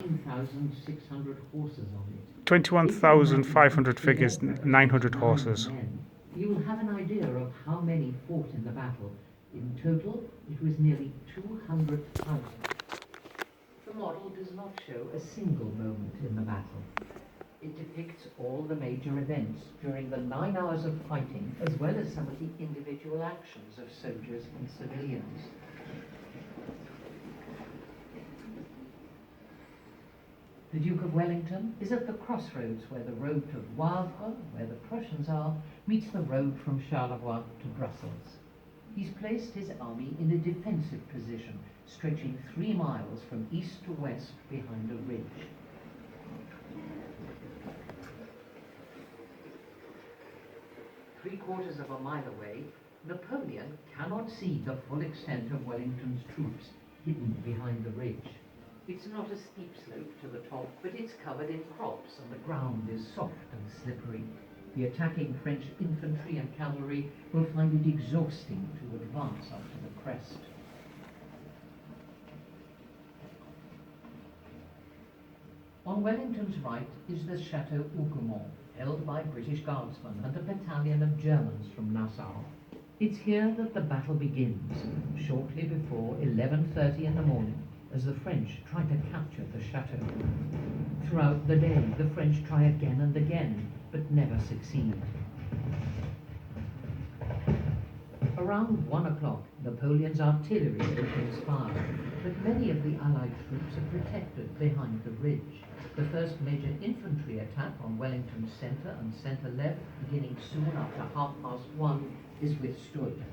1,600 horses on it. 21,500 figures, 900 horses. You will have an idea of how many fought in the battle. In total, it was nearly 200,000. The model does not show a single moment in the battle. It depicts all the major events during the 9 hours of fighting, as well as some of the individual actions of soldiers and civilians. The Duke of Wellington is at the crossroads where the road to Wavre, where the Prussians are, meets the road from Charleroi to Brussels. He's placed his army in a defensive position, stretching 3 miles from east to west behind a ridge. Three-quarters of a mile away, Napoleon cannot see the full extent of Wellington's troops hidden behind the ridge. It's not a steep slope to the top, but it's covered in crops and the ground is soft and slippery. The attacking French infantry and cavalry will find it exhausting to advance up to the crest. On Wellington's right is the Chateau Hougoumont, held by British Guardsmen and a battalion of Germans from Nassau. It's here that the battle begins, shortly before 11:30 in the morning, as the French try to capture the chateau. Throughout the day, the French try again and again, but never succeed. Around 1 o'clock, Napoleon's artillery opens fire, but many of the Allied troops are protected behind the ridge. The first major infantry attack on Wellington's centre and centre-left, beginning soon after 1:30, is withstood.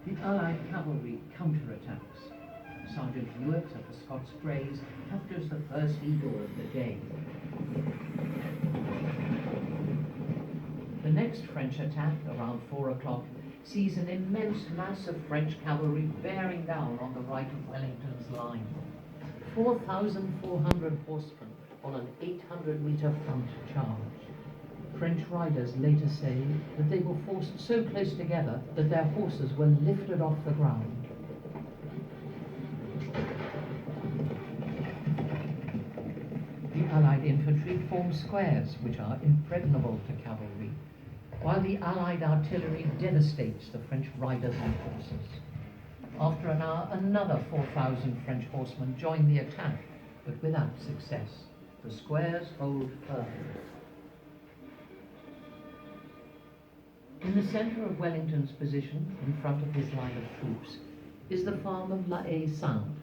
The Allied cavalry counterattacks. Sergeant Hewitt of the Scots Greys captures the first eagle of the day. The next French attack, around 4 o'clock, sees an immense mass of French cavalry bearing down on the right of Wellington's line. 4,400 horsemen on an 800-metre front charge. French riders later say that they were forced so close together that their horses were lifted off the ground. The Allied infantry form squares which are impregnable to cavalry, while the Allied artillery devastates the French riders and horses. After an hour, another 4,000 French horsemen join the attack, but without success. The squares hold firm. In the centre of Wellington's position, in front of his line of troops, is the farm of La Haye-Sainte,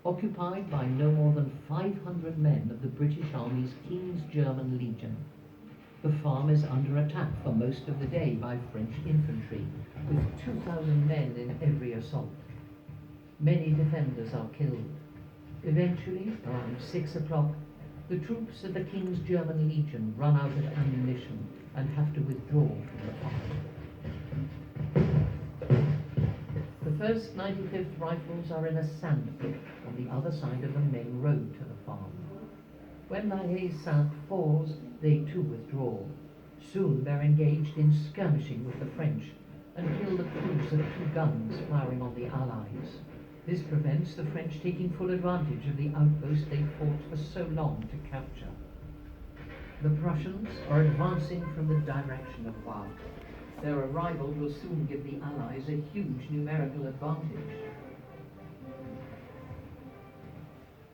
occupied by no more than 500 men of the British Army's King's German Legion. The farm is under attack for most of the day by French infantry, with 2,000 men in every assault. Many defenders are killed. Eventually, around 6 o'clock, the troops of the King's German Legion run out of ammunition and have to withdraw from the farm. The 1st 95th Rifles are in a sand pit on the other side of the main road to the farm. When La Haye-Sainte falls, they too withdraw. Soon they're engaged in skirmishing with the French and kill the crews of 2 guns firing on the Allies. This prevents the French taking full advantage of the outpost they fought for so long to capture. The Prussians are advancing from the direction of Wavre. Their arrival will soon give the Allies a huge numerical advantage.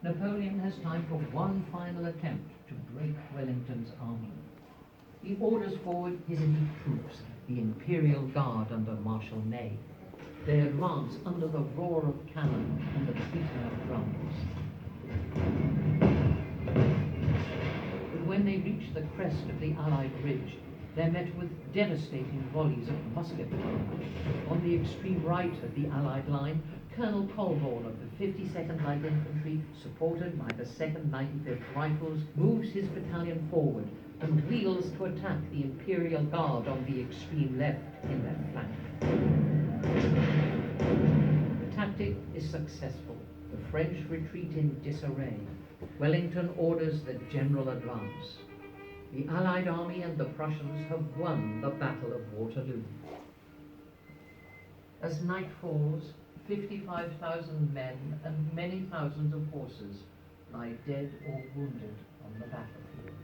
Napoleon has time for one final attempt to break Wellington's army. He orders forward his elite troops, the Imperial Guard under Marshal Ney. They advance under the roar of cannon and the beating of drums. But when they reach the crest of the Allied ridge, they're met with devastating volleys of musket fire. On the extreme right of the Allied line, Colonel Colborne of the 52nd Light Infantry, supported by the 2nd 95th Rifles, moves his battalion forward and wheels to attack the Imperial Guard on the extreme left in their flank. The tactic is successful. The French retreat in disarray. Wellington orders the general advance. The Allied army and the Prussians have won the Battle of Waterloo. As night falls, 55,000 men and many thousands of horses lie dead or wounded on the battlefield.